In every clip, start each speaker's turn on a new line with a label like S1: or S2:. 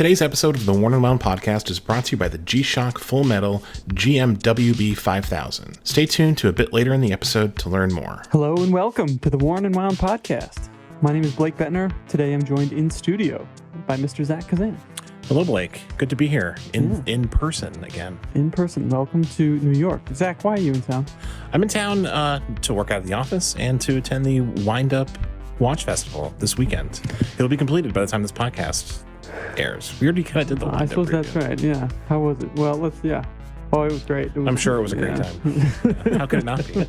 S1: Today's episode of the Worn and Wound podcast is brought to you by the G-Shock Full Metal Gmwb 5000. Stay tuned to a bit later in the episode to learn more.
S2: Hello and welcome to the Worn and Wound podcast. My name is Blake Bettner. Today I'm joined in studio by Mr. Zach Kazan.
S1: Hello, Blake. Good to be here in person again.
S2: In person. Welcome to New York. Zach, why are you in town?
S1: I'm in town to work out of the office and to attend the Wind Up Watch Festival this weekend. It'll be completed by the time this podcast airs. We already kind of did the Wind Up.
S2: I suppose that's right. Yeah. How was it? Well, Oh, it was great.
S1: I'm sure it was a great time. How could it not be?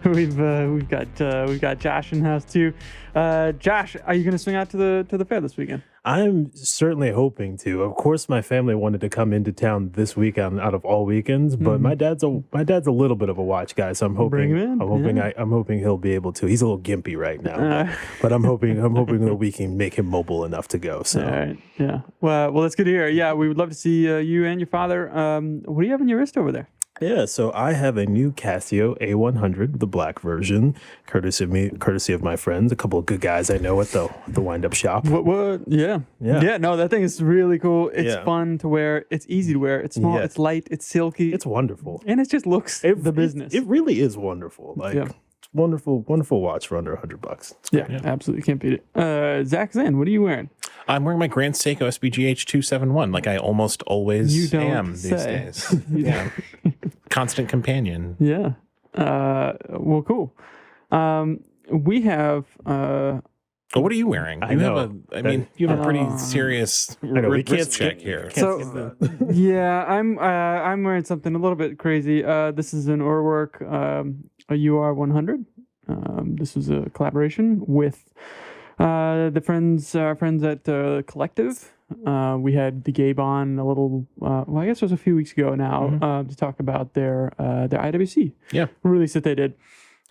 S2: We've got Josh in house too. Josh, are you going to swing out to the fair this weekend?
S3: I'm certainly hoping to. Of course, my family wanted to come into town this weekend out of all weekends, but my dad's a little bit of a watch guy, so I'm hoping I'm hoping he'll be able to. He's a little gimpy right now, but I'm hoping that we can make him mobile enough to go. So,
S2: all right, yeah. Well, that's good to hear. Yeah, we would love to see you and your father. What do you have in your wrist over there?
S3: Yeah, so I have a new Casio A100, the black version, courtesy of my friends, a couple of good guys I know at the wind-up shop.
S2: What? Yeah. No, that thing is really cool. It's fun to wear. It's easy to wear. It's small. Yeah. It's light. It's silky.
S3: It's wonderful,
S2: and it just looks the business.
S3: It really is wonderful. It's wonderful watch for under $100.
S2: Yeah, absolutely can't beat it. Zach Zan, what are you wearing?
S1: I'm wearing my Grand Seiko SBGH 271, like I almost always am these days. Yeah. Constant companion.
S2: Yeah. Well, cool. We have.
S1: What are you wearing? You have a pretty serious wrist check here.
S2: I'm wearing something a little bit crazy. This is an Urwerk, a UR100. This is a collaboration with the friends at Collective. We had the Gabe on a little, I guess it was a few weeks ago now, to talk about their IWC release that they did.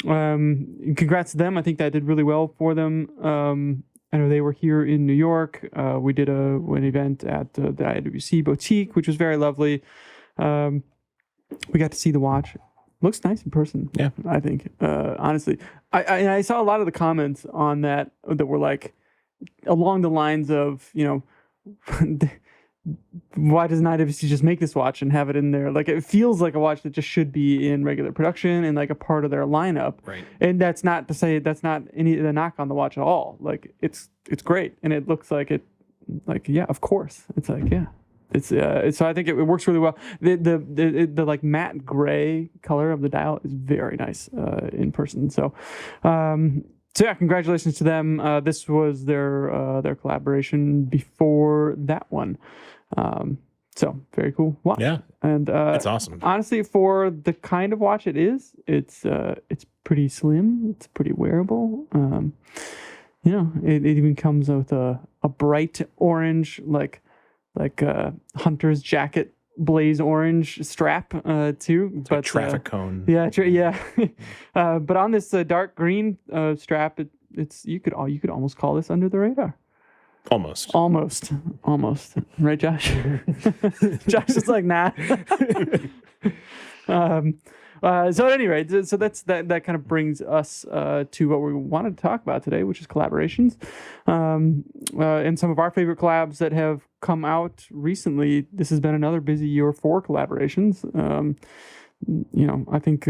S2: Congrats to them. I think that did really well for them. I know they were here in New York. We did an event at the IWC Boutique, which was very lovely. We got to see the watch. Looks nice in person. Yeah, I think. Honestly, I saw a lot of the comments on that were like along the lines of, why doesn't IWC just make this watch and have it in there? Like, it feels like a watch that just should be in regular production and like a part of their lineup. Right. And that's not to say that's not any the knock on the watch at all. Like, it's great, and it looks like it. Like, yeah, of course. It's like, yeah. So I think it works really well. The like matte gray color of the dial is very nice in person. So yeah, congratulations to them. This was their collaboration before that one. So very cool watch. Yeah, and
S1: it's awesome.
S2: Honestly, for the kind of watch it is, it's pretty slim. It's pretty wearable. It even comes with a bright orange like hunter's jacket blaze orange strap too.
S1: It's but a traffic cone.
S2: Yeah. But on this dark green strap, it's you could almost call this under the radar.
S1: Almost.
S2: Right, Josh? Josh is like, nah. So at any rate, so that kind of brings us to what we wanted to talk about today, which is collaborations, and some of our favorite collabs that have come out recently. This has been another busy year for collaborations. I think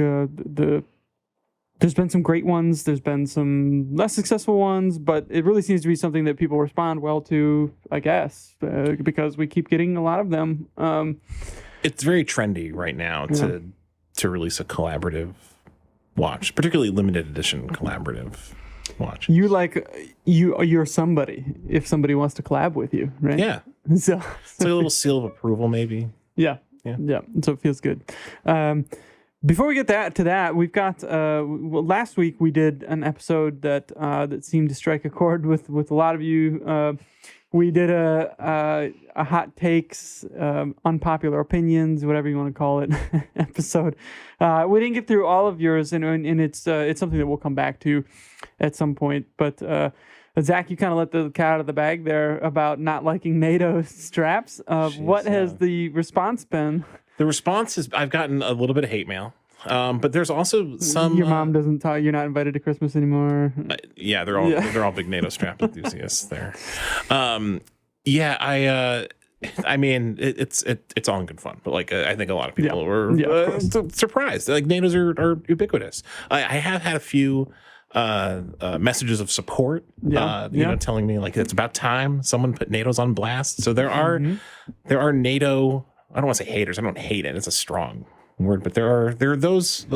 S2: there's been some great ones. There's been some less successful ones, but it really seems to be something that people respond well to, I guess, because we keep getting a lot of them.
S1: It's very trendy right now to release a collaborative watch, particularly limited edition collaborative watch.
S2: You're somebody if somebody wants to collab with you, right?
S1: Yeah. So it's like a little seal of approval, maybe.
S2: Yeah. So it feels good. Before we get to that, we've got last week we did an episode that seemed to strike a chord with a lot of you. We did a hot takes, unpopular opinions, whatever you want to call it, episode. We didn't get through all of yours, and it's something that we'll come back to at some point. But Zach, you kind of let the cat out of the bag there about not liking Nato straps. What has the response been?
S1: The response is I've gotten a little bit of hate mail. But there's also some.
S2: Your mom doesn't tell you you're not invited to Christmas anymore.
S1: Yeah, they're all big NATO strap enthusiasts there. Yeah, I mean, it's all in good fun, but like I think a lot of people were surprised. Like NATOs are ubiquitous. I have had a few messages of support, you know, telling me like it's about time someone put NATOs on blast. So there are NATO. I don't want to say haters. I don't hate it. It's a strong word, but there are those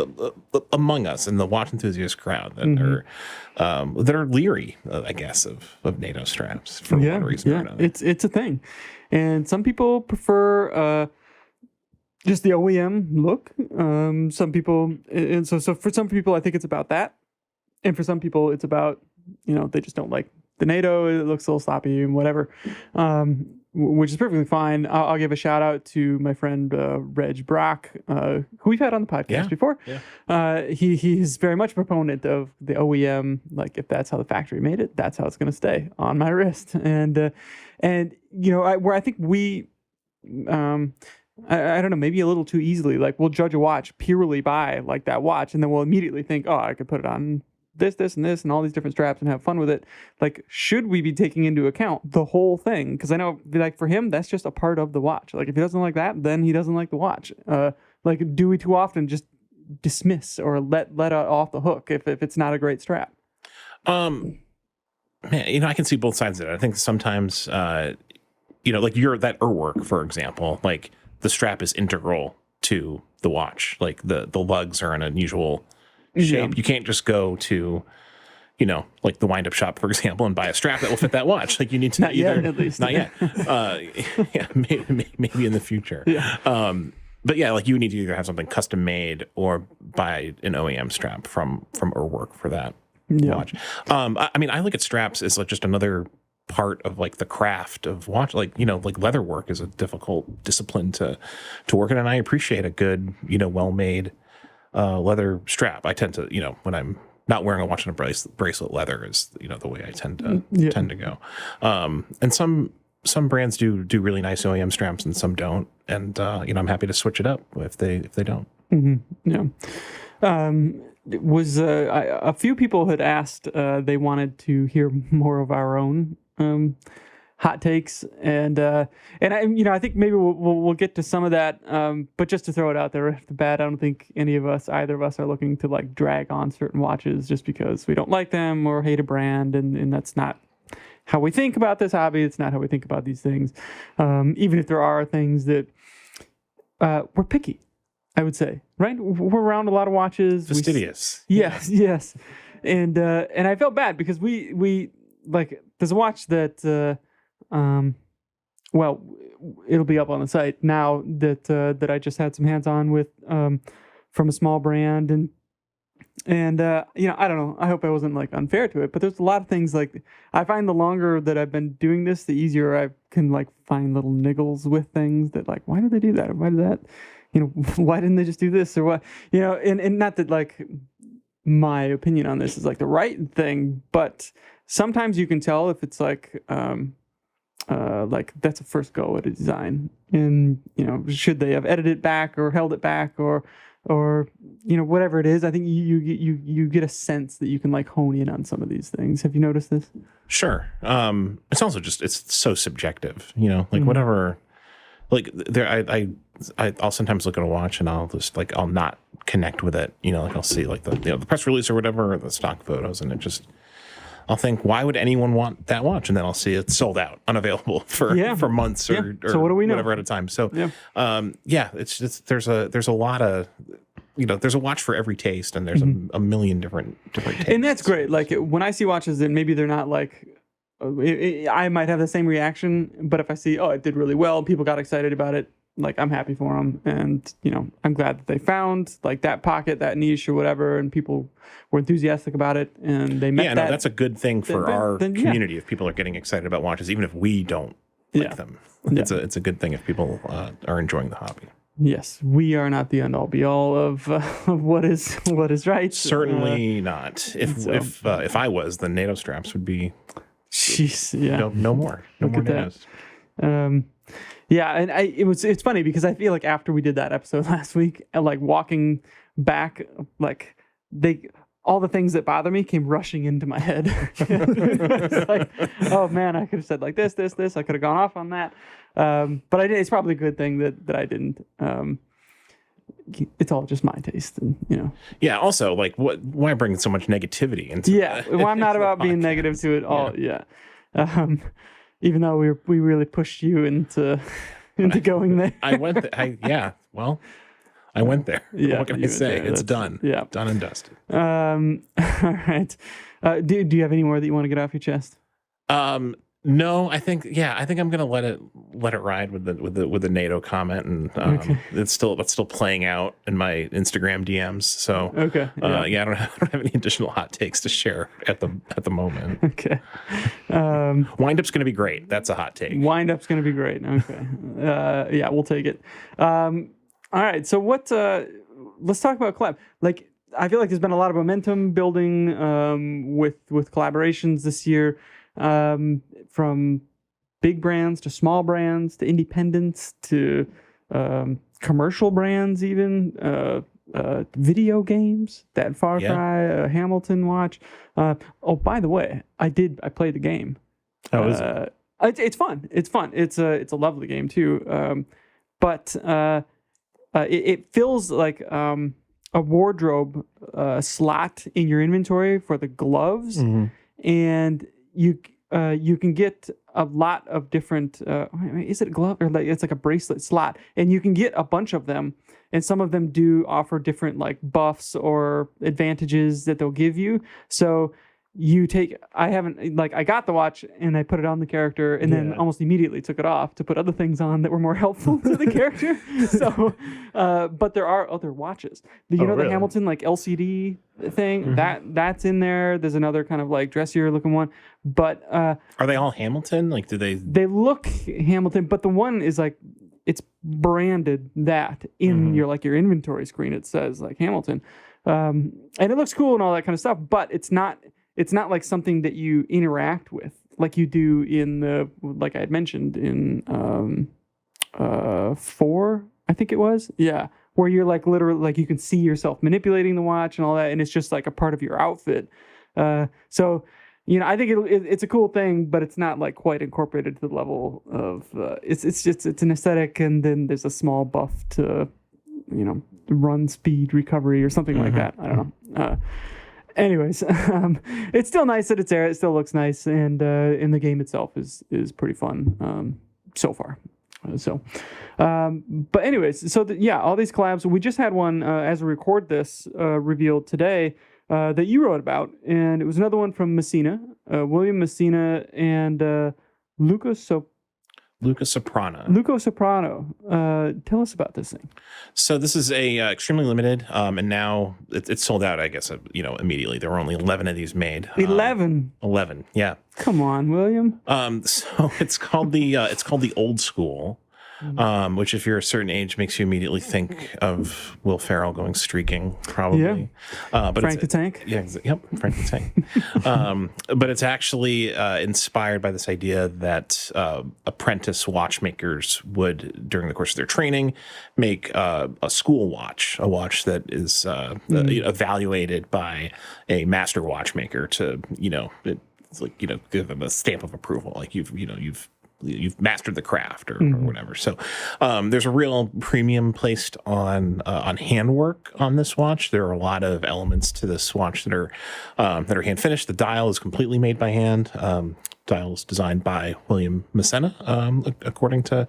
S1: among us in the watch enthusiast crowd that are leery, I guess, of NATO straps for one reason or another.
S2: It's a thing, and some people prefer just the OEM look. Some people, and so for some people, I think it's about that, and for some people, it's about, you know, they just don't like the NATO. It looks a little sloppy and whatever. Which is perfectly fine. I'll give a shout out to my friend Reg Brock, who we've had on the podcast before. Yeah. He's very much a proponent of the OEM. Like, if that's how the factory made it, that's how it's going to stay on my wrist. And you know, where I think we, I don't know, maybe a little too easily, like we'll judge a watch purely by like that watch, and then we'll immediately think, oh, I could put it on this, and all these different straps and have fun with it. Like, should we be taking into account the whole thing? Because I know, like, for him, that's just a part of the watch. Like, if he doesn't like that, then he doesn't like the watch. Like, do we too often just dismiss or let it off the hook if it's not a great strap?
S1: Man, you know, I can see both sides of it. I think sometimes, you know, like that work, for example, like the strap is integral to the watch. Like the lugs are an unusual shape. You can't just go to, you know, like the wind-up shop, for example, and buy a strap that will fit that watch. Like, you need to
S2: not yet, at least.
S1: Not yet. Maybe in the future.
S2: Yeah.
S1: But yeah, like you need to either have something custom made or buy an OEM strap from Urwerk for that watch. I mean, I look at straps as like just another part of like the craft of watch. Like, you know, like leather work is a difficult discipline to work in, and I appreciate a good, you know, well-made leather strap. I tend to, you know, when I'm not wearing a watch and a bracelet, leather is, you know, the way I tend to go. And some brands do really nice OEM straps and some don't. And you know, I'm happy to switch it up if they don't.
S2: Mm-hmm. Yeah. Was a few people had asked, they wanted to hear more of our own hot takes, and I, you know, I think maybe we'll get to some of that, but just to throw it out there right off the bat, I don't think either of us are looking to like drag on certain watches just because we don't like them or hate a brand, and that's not how we think about this hobby. It's not how we think about these things, even if there are things that we're picky, I would say, right? We're around a lot of watches.
S1: Fastidious.
S2: Yes. And I felt bad because we like, there's a watch that well, it'll be up on the site now that I just had some hands on with from a small brand, and you know, I don't know, I hope I wasn't like unfair to it, but there's a lot of things like I find the longer that I've been doing this, the easier I can like find little niggles with things that like, why did they do that? Why did that? You know, why didn't they just do this or what? You know, and not that like my opinion on this is like the right thing, but sometimes you can tell if it's like that's a first go at a design, and you know, should they have edited it back or held it back or you know, whatever it is. I think you get a sense that you can like hone in on some of these things. Have you noticed this?
S1: Sure. It's also just, it's so subjective, you know, like whatever, like there, I'll sometimes look at a watch and I'll just like, I'll not connect with it. You know, like I'll see like the, you know, the press release or whatever, or the stock photos, and it just, I'll think, why would anyone want that watch? And then I'll see it's sold out, unavailable for months or
S2: so what do we know?
S1: Whatever at a time. So, it's just, there's a lot of, you know, there's a watch for every taste, and there's a million different tastes.
S2: And that's great. Like when I see watches that maybe they're not like, I might have the same reaction, but if I see, oh, it did really well, people got excited about it, like I'm happy for them, and you know, I'm glad that they found like that pocket, that niche or whatever, and people were enthusiastic about it, and they met that.
S1: No, that's a good thing for our community if people are getting excited about watches, even if we don't like them. It's a good thing if people are enjoying the hobby.
S2: Yes, we are not the end all be all of what is right.
S1: Certainly not. If I was, then NATO straps would be.
S2: Jeez, yeah.
S1: No more. No more NATOs.
S2: Yeah, and it's funny because I feel like after we did that episode last week, like walking back, like all the things that bother me came rushing into my head. It's like, oh man, I could have said like this. I could have gone off on that. But I did. It's probably a good thing that I didn't. It's all just my taste, and
S1: Yeah. Also, like, why bring so much negativity into?
S2: Yeah. Well, I'm not about being negative to it all. Yeah. Even though we really pushed you into going there.
S1: I went there. Well, I went there.
S2: Yeah,
S1: what can I say? It's done.
S2: Yeah.
S1: Done and dusted.
S2: All right. Do you have any more that you want to get off your chest?
S1: No, I think I'm gonna let it ride with the NATO comment, and
S2: Okay.
S1: it's still playing out in my Instagram DMs. So
S2: Okay.
S1: I don't have any additional hot takes to share at the moment.
S2: Okay.
S1: Wind up's gonna be great. That's a hot take.
S2: Wind up's going to be great. Okay. Yeah, we'll take it. All right. So let's talk about collab. Like, I feel like there's been a lot of momentum building with collaborations this year, from big brands to small brands to independents to commercial brands, even video games. That Far Cry, Hamilton watch. Oh, by the way, I played the game.
S3: How is it?
S2: It's fun. It's fun. It's a lovely game too. But it feels like a wardrobe slot in your inventory for the gloves, and you can get a lot of different. Is it a glove or it's like a bracelet slot, and you can get a bunch of them, and some of them do offer different like buffs or advantages that they'll give you. So I got the watch and I put it on the character and then almost immediately took it off to put other things on that were more helpful to the character. So, but there are other watches. The Hamilton like LCD thing that's in there. There's another kind of like dressier looking one, but
S1: are they all Hamilton? Like, do they?
S2: They look Hamilton, but the one is like it's branded that in your inventory screen. It says like Hamilton, and it looks cool and all that kind of stuff. But it's not like something that you interact with like you do in the, like I had mentioned in 4, I think it was. Yeah. Where you're like literally like you can see yourself manipulating the watch and all that. And it's just like a part of your outfit. So, I think it's a cool thing, but it's not like quite incorporated to the level of, it's an aesthetic. And then there's a small buff to, run speed recovery or something like that. I don't know. Anyways, it's still nice that it's there. It still looks nice, and the game itself is pretty fun so far. But anyways, so all these collabs. We just had one as we record this revealed today that you wrote about, and it was another one from Messina, William Messina, and Luca Soprano. Tell us about this thing.
S1: So this is a extremely limited, and now it's sold out. I guess immediately. There were only 11 of these made.
S2: 11.
S1: 11. Yeah.
S2: Come on, William.
S1: So it's called the Old School, which if you're a certain age makes you immediately think of Will Ferrell going streaking, probably.
S2: Yeah. But Frank the Tank.
S1: Yeah. Yep. Frank the Tank. But it's actually inspired by this idea that apprentice watchmakers would, during the course of their training, make a school watch, a watch that is evaluated by a master watchmaker to, it's like, give them a stamp of approval. Like you've mastered the craft or whatever. So there's a real premium placed on handwork on this watch. There are a lot of elements to this watch that are hand finished. The dial is completely made by hand. Dial is designed by William Messina, according to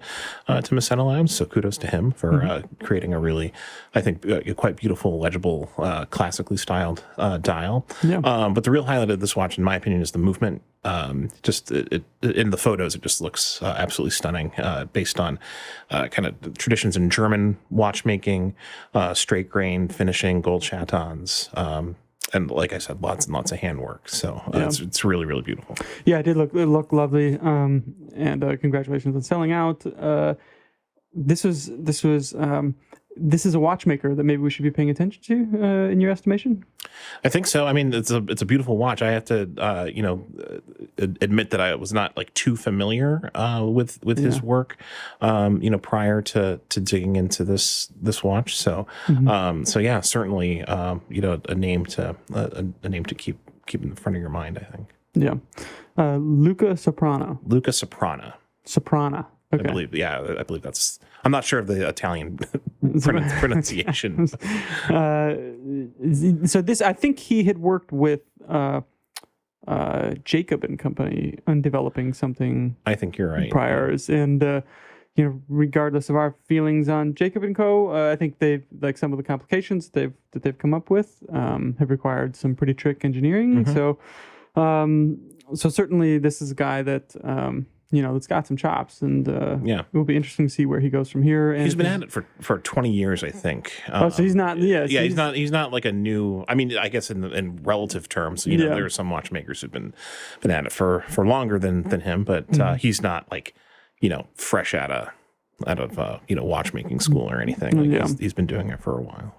S1: Messina Labs. So kudos to him for creating a really, I think, quite beautiful, legible, classically styled dial. Yeah. But the real highlight of this watch, in my opinion, is the movement. Just in the photos, it just looks absolutely stunning, based on kind of traditions in German watchmaking, straight grain finishing, gold chatons. And like I said, lots and lots of handwork. So it's really, really beautiful.
S2: Yeah, it looked lovely. And congratulations on selling out. This was this is a watchmaker that maybe we should be paying attention to in your estimation?
S1: I think so. I mean, it's a beautiful watch. I have to admit that I was not like too familiar with his work prior to digging into this watch. So yeah, certainly a name to keep in the front of your mind, I think.
S2: Yeah. Luca Soprano. Soprano. Okay.
S1: I believe that's. I'm not sure of the Italian pronunciation.
S2: So this, I think he had worked with Jacob and Company on developing something.
S1: I think you're right.
S2: Priors, and regardless of our feelings on Jacob and Co., I think they've like some of the complications that they've come up with have required some pretty trick engineering. So certainly this is a guy that. That's got some chops, and it will be interesting to see where he goes from here. And
S1: he's been at it for 20 years, I think.
S2: So he's not. Yeah, so
S1: he's not like a new. I mean, I guess in relative terms, there are some watchmakers who've been at it for longer than him, but he's not like fresh out of watchmaking school or anything. Like he's been doing it for a while.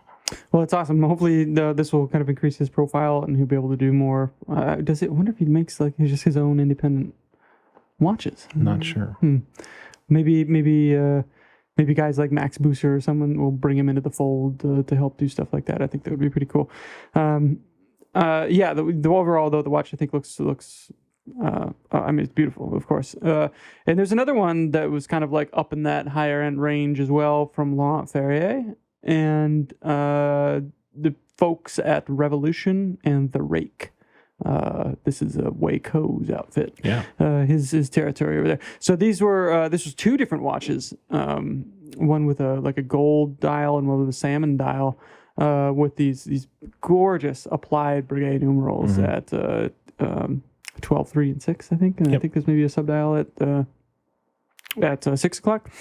S2: Well, it's awesome. Hopefully, this will kind of increase his profile, and he'll be able to do more. I wonder if he makes like just his own independent watches.
S1: Not sure.
S2: Maybe guys like Max Booser or someone will bring him into the fold to help do stuff like that. I think that would be pretty cool. The overall though, the watch I think looks it's beautiful, of course. And there's another one that was kind of like up in that higher end range as well from Laurent Ferrier and the folks at Revolution and the Rake. This is a Wei-Ko's outfit.
S1: Yeah.
S2: His territory over there. So this was two different watches. One with a gold dial and one with a salmon dial, with these gorgeous applied brigade numerals at 12, 3, and 6, I think. And I think there's maybe a subdial at 6 o'clock.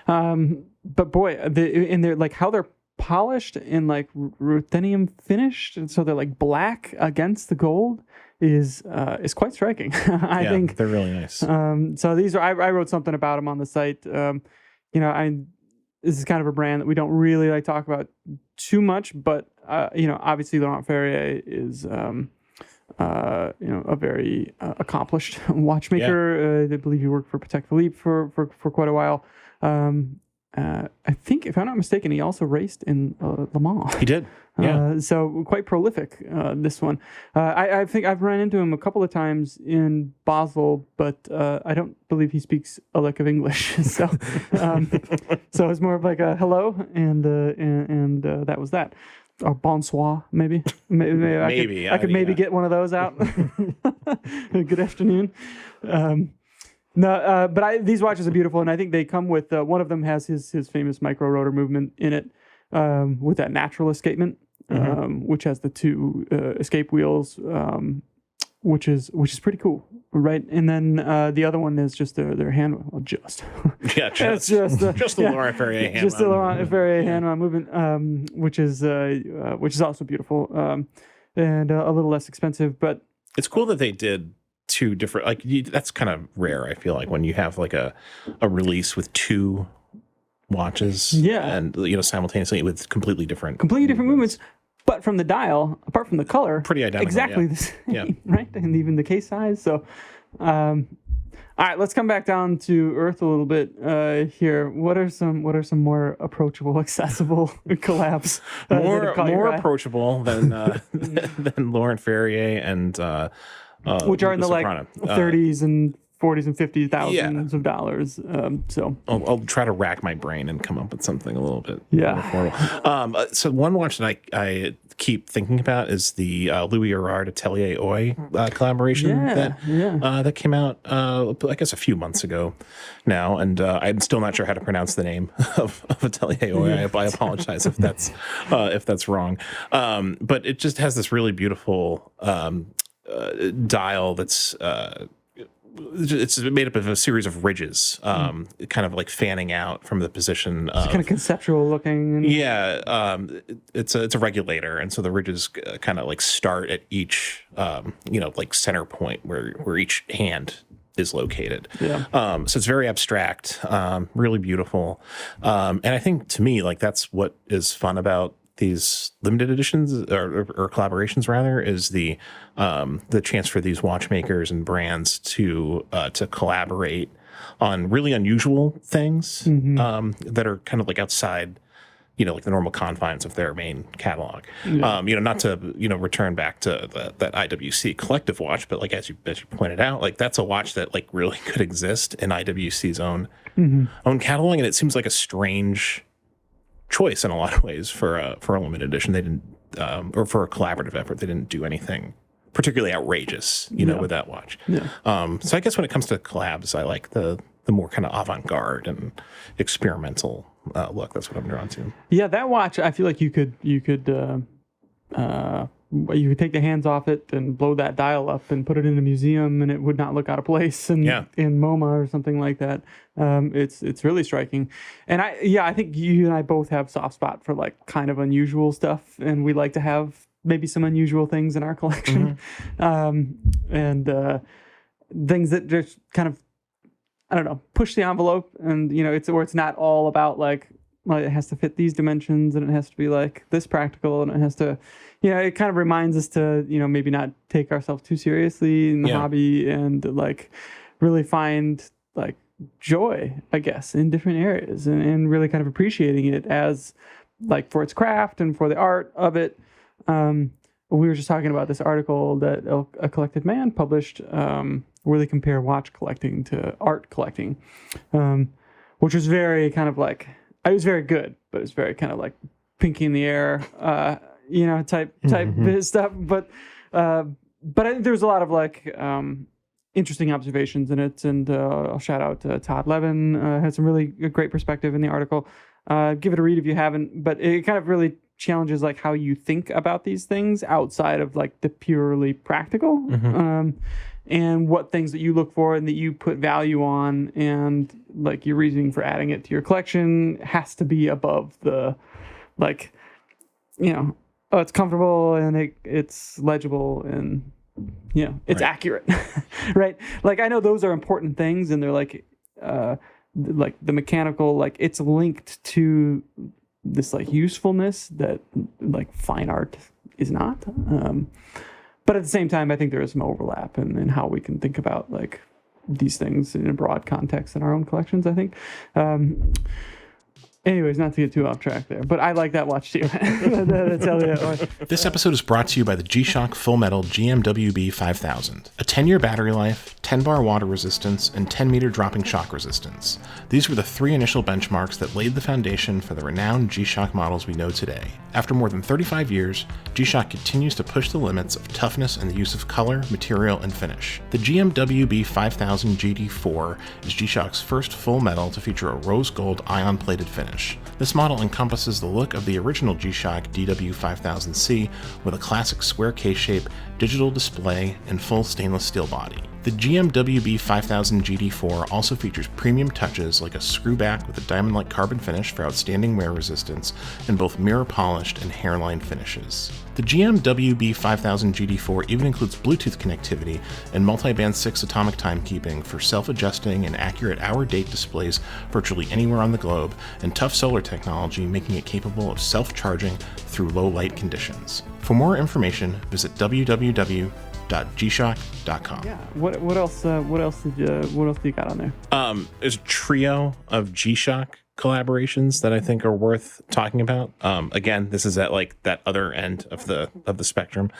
S2: But boy, they're like how they're polished and like ruthenium finished, and so they're like black against the gold is quite striking. I think
S1: they're really nice.
S2: So these are I wrote something about them on the site. This is kind of a brand that we don't really like talk about too much, but obviously Laurent Ferrier is a very accomplished watchmaker. I believe he worked for Patek Philippe for quite a while. I think, if I'm not mistaken, he also raced in Le Mans.
S1: He did. Yeah.
S2: So quite prolific, this one. I think I've run into him a couple of times in Basel, but I don't believe he speaks a lick of English. So it's more of like a hello, and that was that. Or bonsoir, maybe. I could maybe get one of those out. Good afternoon. These watches are beautiful, and I think they come with one of them has his famous micro rotor movement in it, with that natural escapement, which has the two escape wheels, which is pretty cool, right? And then the other one is just their hand, just
S1: the Laurent Ferrier hand,
S2: just the Laurent Ferrier hand movement, which is also beautiful, and a little less expensive, but
S1: it's cool that they did two different, that's kind of rare, I feel like, when you have like a release with two watches and simultaneously with completely different
S2: movements, but from the dial, apart from the color,
S1: pretty identical,
S2: exactly the same, right? And even the case size. So all right, let's come back down to earth a little bit here. What are some more approachable, accessible collabs?
S1: More approachable than Laurent Ferrier and
S2: which are in the
S1: Soprano.
S2: 30s and 40s and 50,000s of dollars. So
S1: I'll try to rack my brain and come up with something a little bit more affordable. So one watch that I keep thinking about is the Louis Erard Atelier Oy collaboration that came out, I guess, a few months ago now, and I'm still not sure how to pronounce the name of Atelier Oy. I apologize if that's wrong, but it just has this really beautiful dial that's it's made up of a series of ridges, kind of like fanning out from the position.
S2: It's kind of conceptual looking.
S1: It's a regulator, and so the ridges kind of like start at each, like center point where each hand is located.
S2: Yeah.
S1: So it's very abstract, really beautiful. And I think to me, like that's what is fun about these limited editions or collaborations rather, is the chance for these watchmakers and brands to collaborate on really unusual things that are kind of like outside, like the normal confines of their main catalog. Yeah. Not to, return back to that IWC collective watch, but like, as you pointed out, like that's a watch that like really could exist in IWC's own catalog. And it seems like a strange choice in a lot of ways for a limited edition. They didn't, or for a collaborative effort, they didn't do anything particularly outrageous, with that watch. Yeah. So I guess when it comes to collabs, I like the more kind of avant-garde and experimental look. That's what I'm drawn to. Yeah,
S2: that watch, I feel like you could take the hands off it and blow that dial up and put it in a museum, and it would not look out of place in MoMA or something like that. It's really striking. And I think you and I both have soft spot for like kind of unusual stuff, and we like to have maybe some unusual things in our collection. And things that just kind of, I don't know, push the envelope, and it's not all about like it has to fit these dimensions, and it has to be like this practical, and it has to, it kind of reminds us to maybe not take ourselves too seriously in the hobby, and like really find like joy, I guess, in different areas, and really kind of appreciating it as like for its craft and for the art of it. We were just talking about this article that A Collected Man published, where they compare watch collecting to art collecting, which was very kind of like, it was very good, but it was very kind of like pinky in the air, type stuff. But I think there's a lot of like interesting observations in it, and I'll shout out to Todd Levin, had some really great perspective in the article. Give it a read if you haven't, but it kind of really challenges like how you think about these things outside of like the purely practical, and what things that you look for and that you put value on, and like your reasoning for adding it to your collection has to be above the like, it's comfortable and it's legible and it's accurate. Right? Like I know those are important things, and they're like the mechanical, like it's linked to this like usefulness that like fine art is not. But at the same time, I think there is some overlap in how we can think about like these things in a broad context in our own collections, I think. Anyways, not to get too off track there, but I like that watch too.
S1: This episode is brought to you by the G-Shock Full Metal Gmwb 5000. A 10-year battery life, 10-bar water resistance, and 10-meter dropping shock resistance. These were the three initial benchmarks that laid the foundation for the renowned G-Shock models we know today. After more than 35 years, G-Shock continues to push the limits of toughness and the use of color, material, and finish. The Gmwb 5000 GD4 is G-Shock's first full metal to feature a rose gold ion-plated finish. This model encompasses the look of the original G-Shock DW5000C with a classic square case shape, digital display, and full stainless steel body. The Gmwb 5000 GD4 also features premium touches like a screw back with a diamond-like carbon finish for outstanding wear resistance, and both mirror polished and hairline finishes. The Gmwb 5000 GD4 even includes Bluetooth connectivity and multi-band 6 atomic timekeeping for self-adjusting and accurate hour-date displays virtually anywhere on the globe, and tough solar technology making it capable of self-charging through low light conditions. For more information, visit www.gshock.com.
S2: Yeah. What else do you got on there?
S1: There's a trio of G-Shock collaborations that I think are worth talking about. Again, this is at like that other end of the spectrum.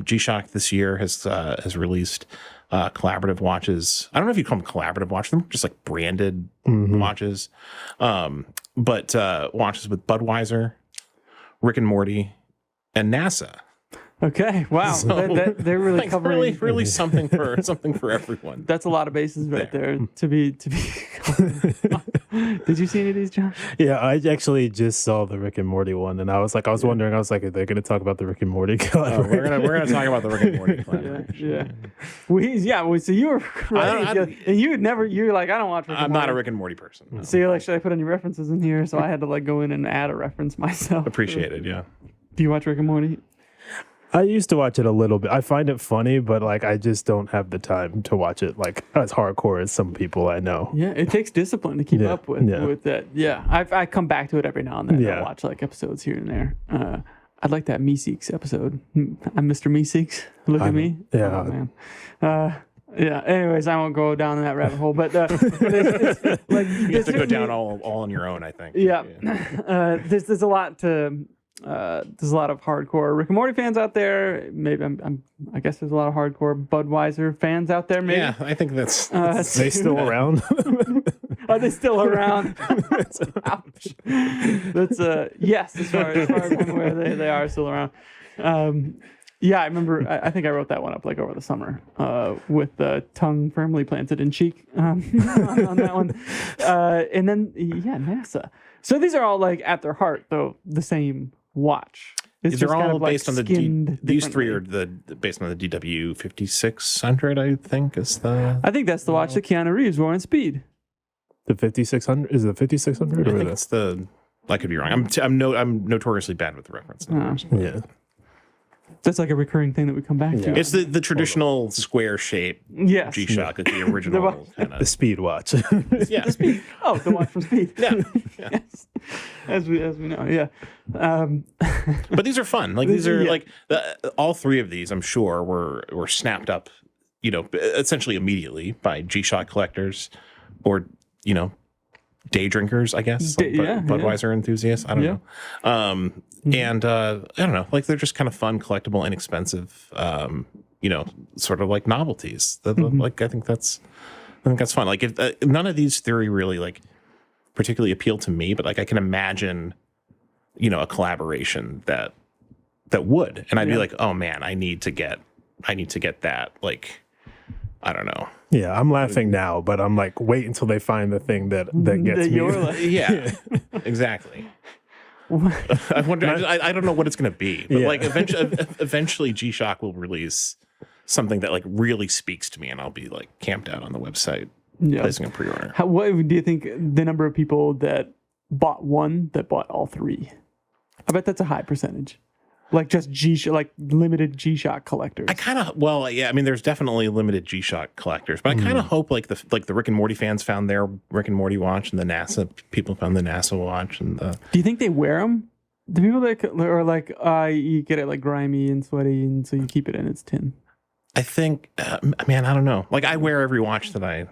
S1: G-Shock this year has released collaborative watches. I don't know if you call them collaborative watches, them just like branded watches. But watches with Budweiser, Rick and Morty, and NASA.
S2: Okay, wow, so, they're really like covering
S1: really something for everyone.
S2: That's a lot of bases right there to be. Did you see any of these, John?
S3: Yeah, I actually just saw the Rick and Morty one, and I was wondering, are they going to talk about the Rick and Morty collaboration?
S1: We're gonna talk about the Rick and Morty collaboration.
S2: So you were right, and you're like, I don't watch Rick and Morty.
S1: I'm not a Rick and Morty person. No.
S2: So you're like, should I put any references in here? So I had to like go in and add a reference myself.
S1: Appreciate it, yeah.
S2: Do you watch Rick and Morty?
S3: I used to watch it a little bit. I find it funny, but like I just don't have the time to watch it like as hardcore as some people I know.
S2: Yeah, it takes discipline to keep up with that. Yeah, I come back to it every now and then. I watch like episodes here and there. I'd like that Meeseeks episode. I'm Mr. Meeseeks. Look at me.
S3: Yeah.
S2: Oh, man. Yeah. Anyways, I won't go down that rabbit hole, but like
S1: you have to go down all on your own, I think.
S2: Yeah. There's a lot to. There's a lot of hardcore Rick and Morty fans out there. Maybe I guess there's a lot of hardcore Budweiser fans out there. Maybe.
S1: Yeah, I think that's
S3: they still around.
S2: Are they still around? Ouch. That's yes. As far as I'm aware, they are still around. Yeah, I remember. I think I wrote that one up like over the summer with the tongue firmly planted in cheek on that one. And then NASA. So these are all like at their heart though the same watch.
S1: It's they're all kind of based on these three are based on the DW 5600, I think is the.
S2: I think that's the watch that Keanu Reeves wore in Speed.
S3: The 5600 is it the 5600?
S1: I think it's the. I could be wrong. I'm notoriously bad with the reference numbers.
S3: Yeah.
S2: That's like a recurring thing that we come back to.
S1: It's the traditional square shape G-Shock, like the original kind of.
S3: The Speed watch.
S2: The Speed. Oh, the watch from Speed.
S1: Yeah.
S2: Yes. As we know, yeah.
S1: But these are fun. Like these are like all three of these, I'm sure, were snapped up, essentially immediately by G-Shock collectors, or day drinkers, I guess, Budweiser enthusiasts. I don't know. And I don't know, like they're just kind of fun, collectible, inexpensive, sort of like novelties. Like I think that's fun. Like if none of these theory really like particularly appeal to me, but like I can imagine, a collaboration that would, and I'd be like, oh man, I need to get that. Like, I don't know.
S3: Yeah, I'm laughing now, but I'm like, wait until they find the thing that gets me.
S1: Yeah, exactly. I wonder. I don't know what it's going to be, but like eventually, G-Shock will release something that like really speaks to me, and I'll be like camped out on the website placing a pre-order.
S2: What do you think the number of people that bought all three? I bet that's a high percentage. Like just like limited G-Shock collectors.
S1: I mean, there's definitely limited G-Shock collectors, but I kind of hope like the Rick and Morty fans found their Rick and Morty watch, and the NASA people found the NASA watch, and the.
S2: Do you think they wear them? The people that are like, you get it like grimy and sweaty, and so you keep it in its tin.
S1: I think, man, I don't know. Like I wear every watch that I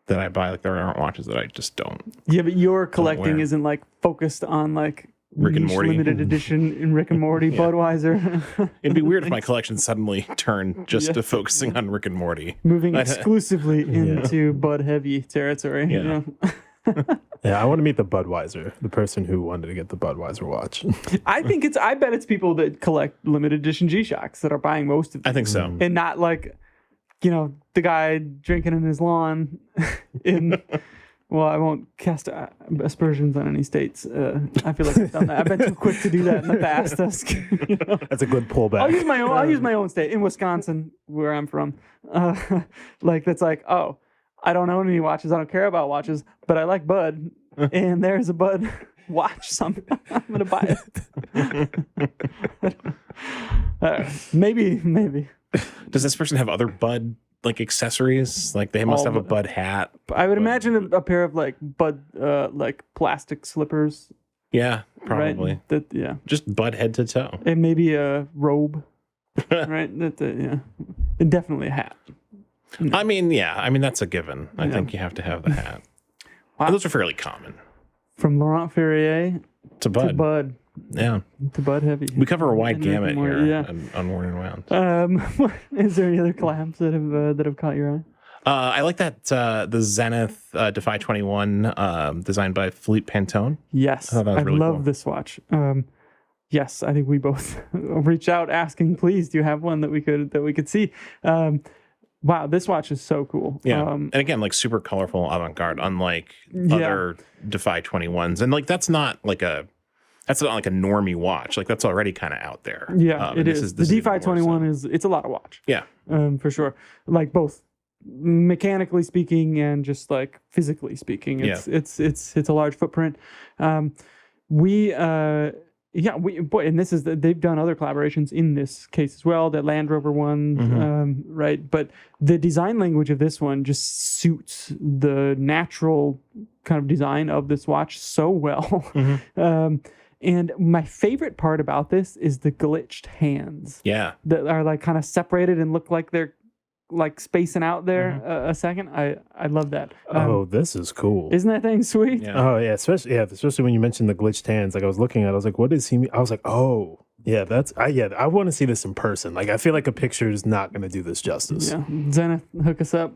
S1: buy. Like there aren't watches that I just don't.
S2: Yeah, but your collecting isn't like focused on like.
S1: Rick and Morty
S2: limited edition in Rick and Morty Budweiser.
S1: It'd be weird if my collection suddenly turned just to focusing on Rick and Morty,
S2: moving exclusively into Bud heavy territory.
S1: Yeah.
S3: I want to meet the Budweiser, the person who wanted to get the Budweiser watch.
S2: I bet it's people that collect limited edition G-Shocks that are buying most of them.
S1: I think so,
S2: and not like the guy drinking in his lawn in. Well, I won't cast aspersions on any states. I feel like I've done that. I've been too quick to do that in the past. That's
S3: a good pullback.
S2: I'll use my own state in Wisconsin, where I'm from. Like that's like, oh, I don't own any watches. I don't care about watches, but I like Bud, and there's a Bud watch. So I'm gonna buy it. Maybe.
S1: Does this person have other Bud? Like accessories, like they must have a Bud hat.
S2: I would imagine a pair of like Bud, like plastic slippers.
S1: Yeah, probably.
S2: Right?
S1: Just Bud head to toe,
S2: and maybe a robe. Right? And definitely a hat.
S1: I mean, that's a given. I think you have to have the hat. Wow. Those are fairly common.
S2: From Laurent Ferrier
S1: to Bud. Yeah.
S2: To Bud heavy.
S1: We cover a wide gamut here on Worn and Wound.
S2: Is there any other collabs that have caught your eye?
S1: I like that the Zenith Defy 21 designed by Felipe Panto.
S2: Yes. I really love cool. This watch. Yes, I think we both reached out asking, please, do you have one that we could see? Wow, this watch is so cool.
S1: Yeah. And again, like super colorful avant-garde, unlike other Defy 21s. And like that's not like a normie watch. Like that's already kind of out there.
S2: Yeah, it is. The Defy 21 it's a lot of watch.
S1: Yeah.
S2: For sure. Like both mechanically speaking and just like physically speaking. It's a large footprint. We Yeah, and this is they've done other collaborations in this case as well. The Land Rover one, right? But the design language of this one just suits the natural kind of design of this watch so well. And my favorite part about this is the glitched hands.
S1: Yeah,
S2: that are like kind of separated and look like they're like spacing out there a second. I love that.
S3: This is cool.
S2: Isn't that thing sweet?
S1: Yeah.
S3: Oh yeah, especially when you mentioned the glitched hands. Like I was looking at it, I was like, what does he mean? I was like, oh yeah, I want to see this in person. Like I feel like a picture is not going to do this justice.
S2: Yeah, Zenith, hook us up.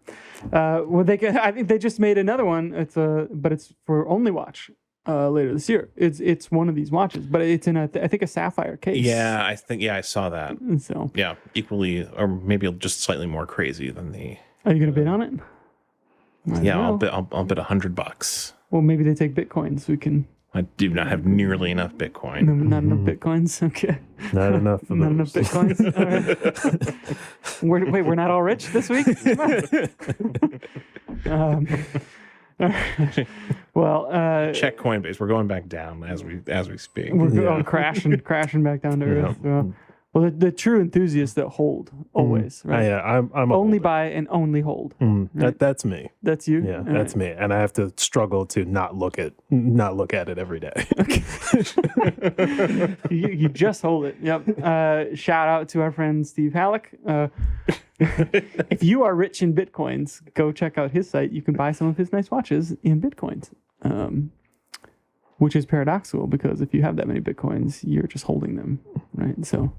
S2: Well, I think they just made another one. But it's for only watch later this year. It's one of these watches, but it's in I think a sapphire case.
S1: Yeah, I saw that.
S2: So
S1: yeah, equally or maybe just slightly more crazy than the.
S2: Are you going to bid on it?
S1: Yeah, I'll bet $100.
S2: Well, maybe they take Bitcoin, so we can.
S1: I do not have nearly enough Bitcoin.
S2: No, not enough Bitcoins. Okay.
S3: Not enough. For
S2: not enough Bitcoins. All right. We're not all rich this week. Well,
S1: check Coinbase. We're going back down as we speak.
S2: We're crashing back down to earth. Well, the true enthusiasts that hold always, right?
S3: Yeah, I'm
S2: only buy and only hold.
S3: Right? That's me.
S2: That's you.
S3: Yeah, that's me, and I have to struggle to not look at it every day.
S2: you just hold it. Yep. Shout out to our friend Steve Halleck. If you are rich in Bitcoins, go check out his site. You can buy some of his nice watches in Bitcoins, which is paradoxical because if you have that many Bitcoins, you're just holding them, right? So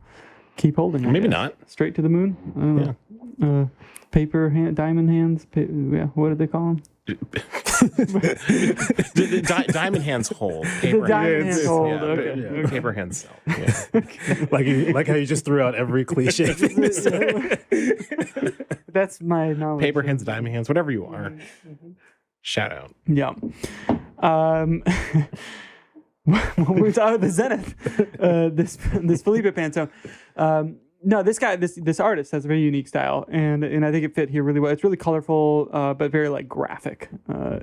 S2: keep holding them.
S1: Maybe not.
S2: Straight to the moon. I don't know. Paper hand, diamond hands. What did they call them?
S1: Diamond hands hold. Paper
S2: diamond hands hold.
S1: Yeah,
S2: Okay.
S1: Paper hands sell. Yeah.
S3: like how you just threw out every cliche.
S2: That's my knowledge.
S1: Paper hands, diamond hands, whatever you are. Shout out.
S2: Yeah. We're talking about the Zenith. This Felipe Panto. No, this guy, this artist has a very unique style, and I think it fit here really well. It's really colorful, but very like graphic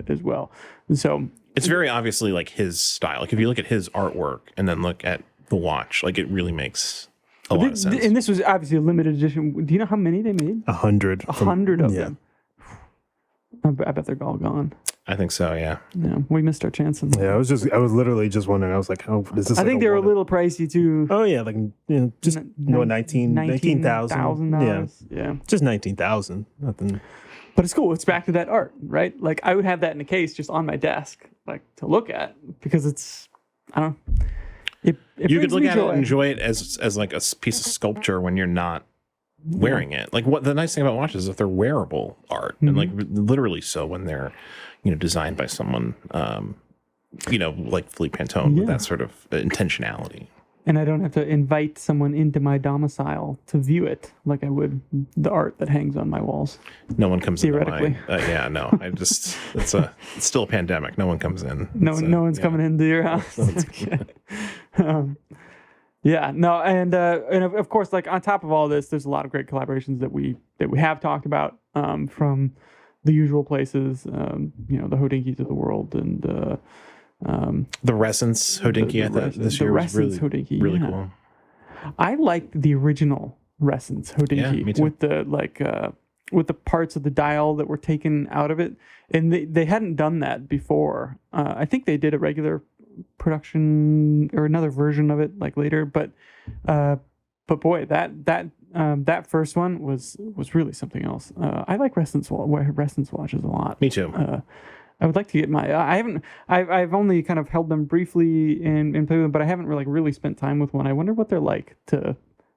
S2: as well. So
S1: it's very obviously like his style. Like if you look at his artwork and then look at the watch, like it really makes a lot of sense.
S2: And this was obviously a limited edition. Do you know how many they made?
S3: 100.
S2: 100 of them. I bet they're all gone.
S1: I think so. Yeah.
S2: Yeah, we missed our chance.
S3: Yeah, I was literally just wondering. I was like, oh, is this?
S2: I think they were a little pricey too.
S3: Oh yeah, like just $19,000.
S2: Yeah,
S3: just 19,000. Nothing.
S2: But it's cool. It's back to that art, right? Like I would have that in a case just on my desk, like to look at because it's I don't know. It
S1: you could look at
S2: joy.
S1: it and enjoy it as like a piece of sculpture when you're not wearing it. Like what the nice thing about watches is that they're wearable art and like literally so when they're designed by someone like Felipe Panto with that sort of intentionality.
S2: And I don't have to invite someone into my domicile to view it like I would the art that hangs on my walls.
S1: No one comes
S2: theoretically.
S1: Into no. I just it's still a pandemic. No one comes in.
S2: No one's coming into your house. And of course, like on top of all this, there's a lot of great collaborations that we have talked about from the usual places, the Hodinkis of the world and
S1: the Resence Hodinki. I thought this year was really cool.
S2: I liked the original Resence Hodinki with the parts of the dial that were taken out of it, and they hadn't done that before. I think they did a regular production or another version of it like later, but boy, that first one was really something else. I like Resence watches a lot.
S1: Me too.
S2: I would like to get I've only kind of held them briefly and played with them, but I haven't really spent time with one. I wonder what they're like to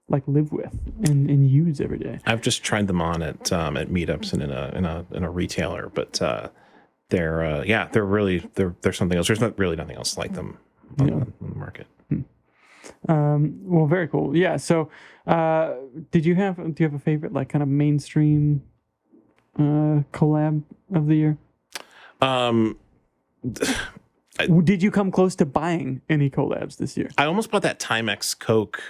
S2: live with and use every day.
S1: I've just tried them on at meetups and in a retailer, but they're something else. There's not really nothing else like them on the market.
S2: Well, very cool. Yeah. So, do you have a favorite like kind of mainstream collab of the year? Did you come close to buying any collabs this year?
S1: I almost bought that Timex Coke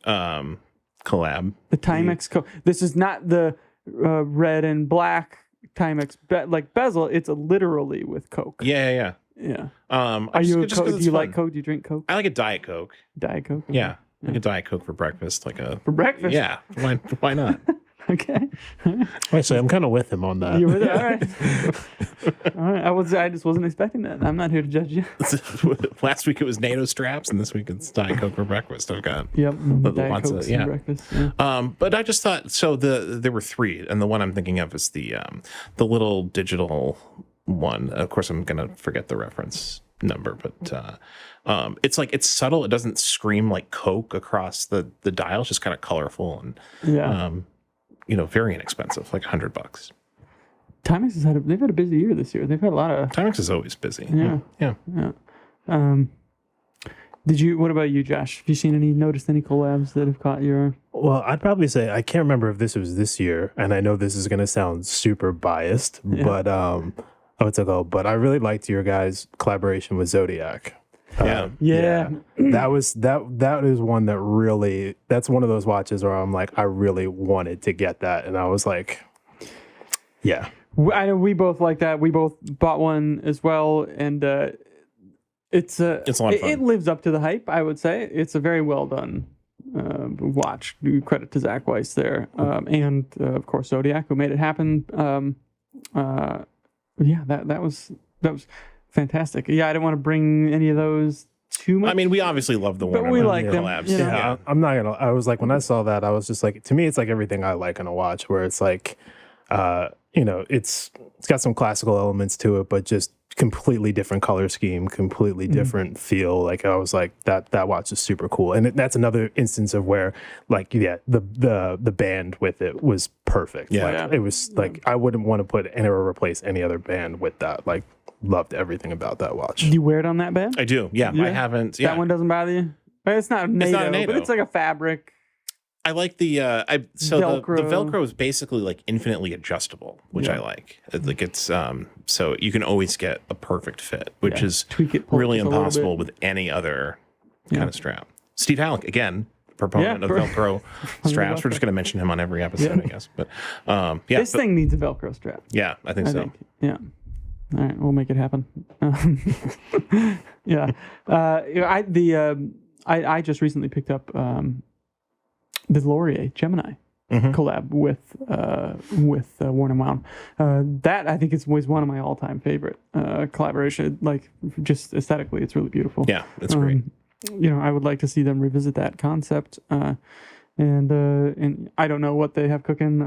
S1: collab.
S2: The Timex Coke. This is not the red and black Timex like bezel. It's literally with Coke.
S1: Yeah.
S2: Yeah.
S1: Are
S2: you do you like Coke? Do you drink Coke?
S1: I like a Diet Coke.
S2: Diet Coke? Okay.
S1: Yeah. Like a Diet Coke for breakfast.
S2: For breakfast?
S1: Yeah. Why not?
S2: Okay.
S3: Actually, I'm kind of with him on that.
S2: You were there? All right. All right. I just wasn't expecting that. I'm not here to judge you.
S1: Last week it was Nato Straps, and this week it's Diet Coke for breakfast. I've got
S2: Diet Coke for breakfast. Yeah.
S1: But I just thought there were three, and the one I'm thinking of is the little digital one. Of course, I'm gonna forget the reference number, but it's subtle. It doesn't scream like Coke across the dial. It's just kind of colorful and very inexpensive, like $100.
S2: Timex they've had a busy year this year. They've had a lot of.
S1: Timex is always busy.
S2: Yeah. What about you, Josh? Have you noticed any collabs that have caught your?
S3: Well, I'd probably say I can't remember if this was this year, and I know this is going to sound super biased, but but I really liked your guys' collaboration with Zodiac.
S2: Yeah.
S3: That is one that really, that's one of those watches where I'm like, I really wanted to get that, and I was like, yeah.
S2: I know we both like that. We both bought one as well, and it's a lot of fun. It lives up to the hype, I would say. It's a very well done watch. Credit to Zach Weiss there, and of course Zodiac, who made it happen. That was fantastic. Yeah, I didn't want to bring any of those too much.
S1: I mean, we obviously love the one.
S2: But we like them.
S1: Collabs.
S3: Yeah, I'm not gonna. I was like, when I saw that, I was just like, to me, it's like everything I like in a watch, where it's like, it's got some classical elements to it, but just completely different color scheme, completely different feel. Like I was like, that watch is super cool, and that's another instance of where, like, the band with it was perfect.
S1: Yeah,
S3: it was like I wouldn't want to put or replace any other band with that. Like, loved everything about that watch.
S2: Do you wear it on that band?
S1: I do. Yeah, I haven't. Yeah.
S2: That one doesn't bother you? It's not NATO, but it's like a fabric.
S1: I like the
S2: Velcro.
S1: The Velcro is basically like infinitely adjustable, which I like. Like it's so you can always get a perfect fit, which is really impossible with any other kind of strap. Steve Halleck, again, proponent of Velcro straps. We're just going to mention him on every episode, I guess. But
S2: this thing needs a Velcro strap.
S1: Yeah, I think so.
S2: Yeah. All right, we'll make it happen. I just recently picked up the Laurier Gemini collab with Worn and Wound. That I think was one of my all-time favorite collaboration. Like, just aesthetically, it's really beautiful.
S1: Yeah, it's great.
S2: I would like to see them revisit that concept. And I don't know what they have cooking.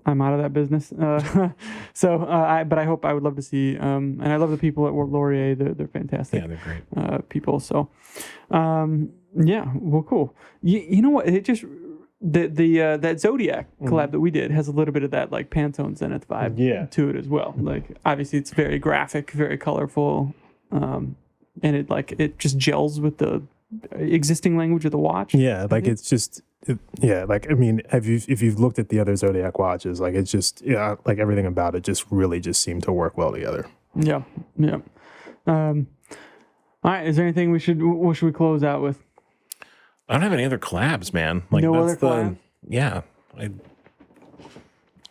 S2: I'm out of that business. But I would love to see, and I love the people at Laurier. They're fantastic.
S1: Yeah, they're great
S2: people. So, well, cool. You know what? It just, that Zodiac collab that we did has a little bit of that like Pantone Zenith vibe to it as well. Like, obviously it's very graphic, very colorful. And it just gels with the existing language of the watch.
S3: Yeah. Like it's just, like, I mean, if you've looked at the other Zodiac watches, like it's just, like everything about it just really just seemed to work well together.
S2: Yeah. All right. Is there anything what should we close out with?
S1: I don't have any other collabs, man. Like,
S2: no other collabs?
S1: Yeah.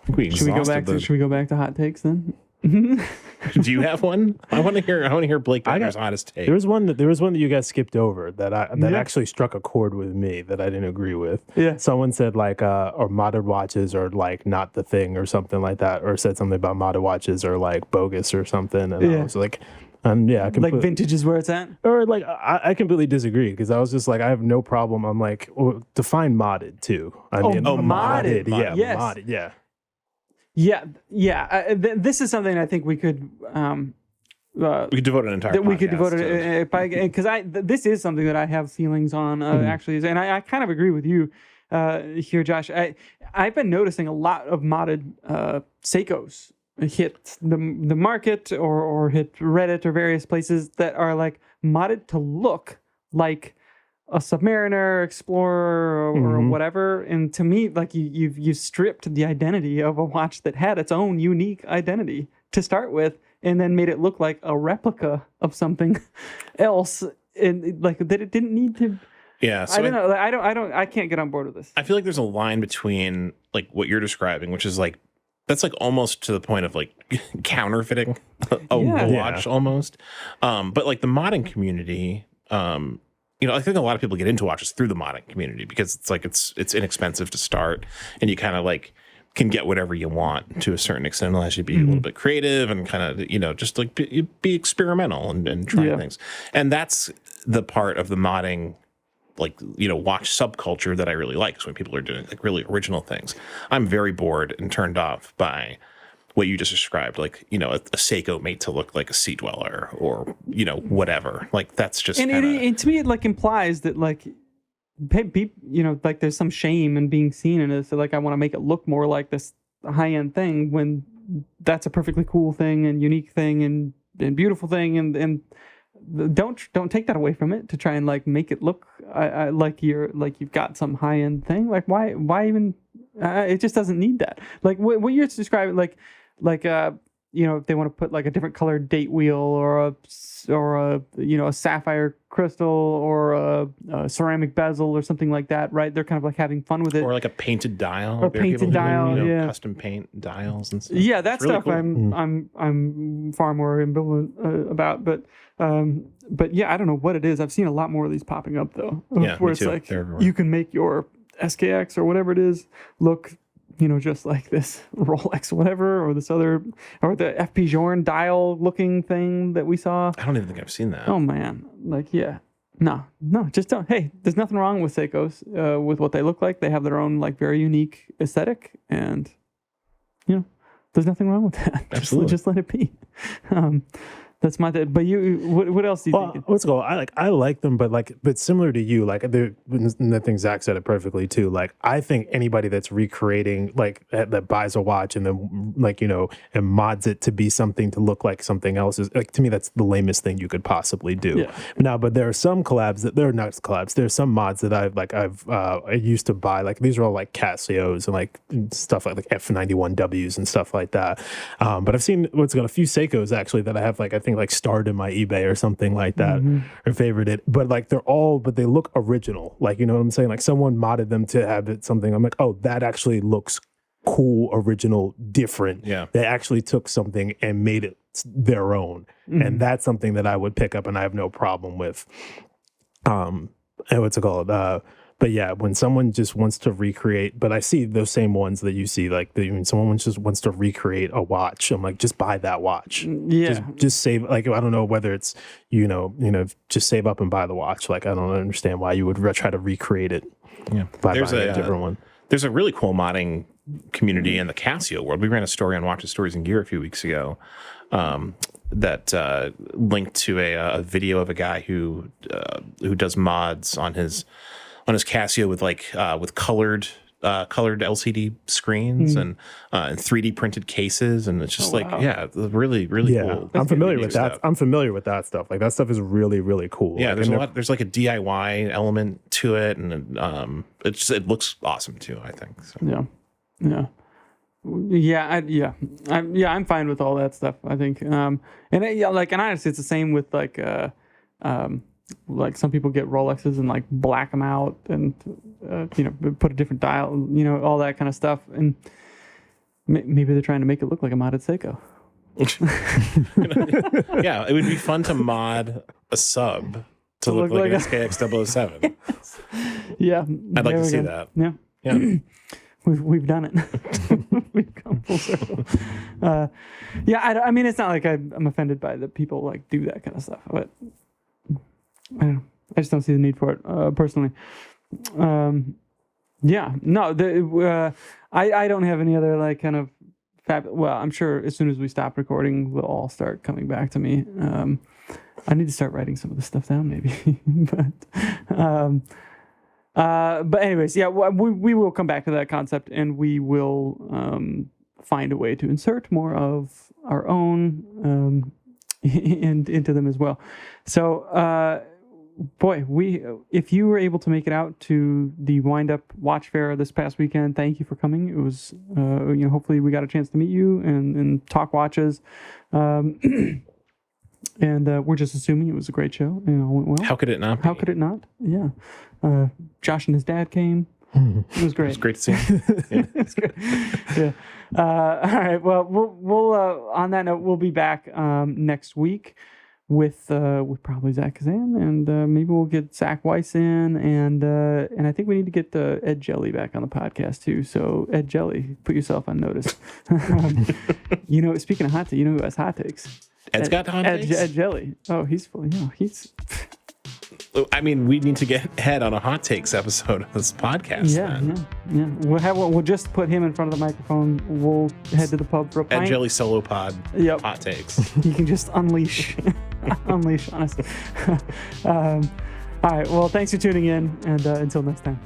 S2: Should we go back to hot takes then?
S1: Do you have one? I want to hear Blake Bender's hottest take.
S3: There was one that you guys skipped over that actually struck a chord with me that I didn't agree with. Yeah. Someone said like or modded watches are like not the thing or something like that, or said something about modded watches are like bogus or something, and I was like, like
S2: vintage is where it's at?
S3: Or like, I completely disagree, because I was just like, I have no problem. I'm like, define modded too.
S2: Modded.
S3: Yeah,
S2: yes.
S3: modded. Yeah.
S2: Yeah. This is something I think we could
S1: we could devote an entire podcast.
S2: We could devote it because this is something that I have feelings on actually, and I kind of agree with you here, Josh. I've been noticing a lot of modded Seikos hit the market or hit Reddit or various places that are like modded to look like a Submariner, Explorer, or whatever. And to me, like you stripped the identity of a watch that had its own unique identity to start with, and then made it look like a replica of something else, and like that it didn't need to.
S1: Yeah, so
S2: I don't know. I can't get on board with this.
S1: I feel like there's a line between like what you're describing, which is like that's like almost to the point of like counterfeiting a watch almost. But like the modding community, I think a lot of people get into watches through the modding community because it's like it's inexpensive to start, and you kind of like can get whatever you want to a certain extent, unless you be a little bit creative and kind of just like be experimental and try things. And that's the part of the modding, like watch subculture that I really like, is when people are doing like really original things. I'm very bored and turned off by what you just described, like a Seiko made to look like a sea dweller or whatever. Like that's just
S2: and to me it like implies that like like there's some shame in being seen in it. So like I want to make it look more like this high-end thing when that's a perfectly cool thing and unique thing and beautiful thing, and don't take that away from it to try and like make it look like you've got some high-end thing. Like why even it just doesn't need that. Like what you're describing, like if they want to put like a different colored date wheel or a sapphire crystal or a ceramic bezel or something like that, right? They're kind of like having fun with it.
S1: Or like a painted dial.
S2: Or painted dial,
S1: custom paint dials and stuff.
S2: Yeah, that
S1: it's really
S2: stuff
S1: cool.
S2: I'm far more ambivalent about, but yeah, I don't know what it is. I've seen a lot more of these popping up though.
S1: Yeah,
S2: where
S1: me
S2: it's
S1: too.
S2: like
S1: They're everywhere.
S2: you can make your SKX or whatever it is look just like this Rolex whatever, or this other, or the FP Journe dial looking thing that we saw.
S1: I don't even think I've seen that.
S2: Oh man, like no, just don't. Hey, there's nothing wrong with Seikos with what they look like. They have their own like very unique aesthetic, and there's nothing wrong with that.
S1: Absolutely,
S2: just let it be. That's my thing. But what else do you think?
S3: Let's go. I like them, but similar to you, like I think Zach said it perfectly too. Like I think anybody that's recreating that buys a watch and then and mods it to be something to look like something else is, like, to me that's the lamest thing you could possibly do.
S2: Yeah.
S3: Now, but there are some collabs that they're not collabs. There's some mods that I used to buy. Like these are all like Casios and like stuff like F91Ws and stuff like that. But I've seen a few Seikos actually that I have I think starred in my eBay or something like that, or favored it. But like but they look original. Like, you know what I'm saying? Like someone modded them to have it something. I'm like, oh, that actually looks cool, original, different.
S1: Yeah. They
S3: actually took something and made it their own. And that's something that I would pick up and I have no problem with. And what's it called? But yeah, when someone just wants to recreate, but I see those same ones that you see, like when someone just wants to recreate a watch, I'm like, just buy that watch.
S2: Yeah.
S3: Just save, like, I don't know whether it's, just save up and buy the watch. Like, I don't understand why you would try to recreate it.
S1: Yeah.
S3: By buying a different one.
S1: There's a really cool modding community in the Casio world. We ran a story on Watches, Stories, and Gear a few weeks ago that linked to a video of a guy who does mods on his Casio with colored LCD screens and 3D printed cases, and it's just really cool.
S3: I'm familiar with that. I'm familiar with that stuff. Like that stuff is really, really cool.
S1: Yeah, there's like a DIY element to it, and it looks awesome too, I think. So.
S2: I'm fine with all that stuff, I think. And honestly, it's the same with like some people get Rolexes and like black them out and put a different dial, all that kind of stuff, and maybe they're trying to make it look like a modded Seiko.
S1: Yeah, it would be fun to mod a sub to look like an SKX 007.
S2: Yes. Yeah,
S1: I'd like to see that.
S2: Yeah. We've done it. We've come full circle. I mean, it's not like I'm offended by the people like do that kind of stuff, but I just don't see the need for it personally. I don't have any other like kind of well, I'm sure as soon as we stop recording, they'll all start coming back to me. I need to start writing some of this stuff down, maybe. But anyways, yeah, we will come back to that concept, and we will find a way to insert more of our own into them as well. So, if you were able to make it out to the Wind Up Watch Fair this past weekend, thank you for coming. It was, hopefully we got a chance to meet you and talk watches. And we're just assuming it was a great show and all went well.
S1: How could it not be?
S2: How could it not? Yeah. Josh and his dad came. It was great.
S1: It was great to see him. Yeah.
S2: It's great. Yeah. All right. Well, we'll on that note, we'll be back next week with probably Zach Kazan, and maybe we'll get Zach Weiss in, and I think we need to get Ed Jelly back on the podcast too. So Ed Jelly, put yourself on notice. Speaking of hot takes, you know who has hot takes?
S1: Ed's got hot takes?
S2: Ed Jelly. Oh, he's full. He's.
S1: I mean, we need to get Ed on a hot takes episode of this podcast.
S2: Yeah. We'll just put him in front of the microphone. We'll head to the pub for a pint.
S1: Ed Jelly solo pod.
S2: Yep.
S1: Hot takes.
S2: He can just unleash on us. All right. Well, thanks for tuning in, and until next time.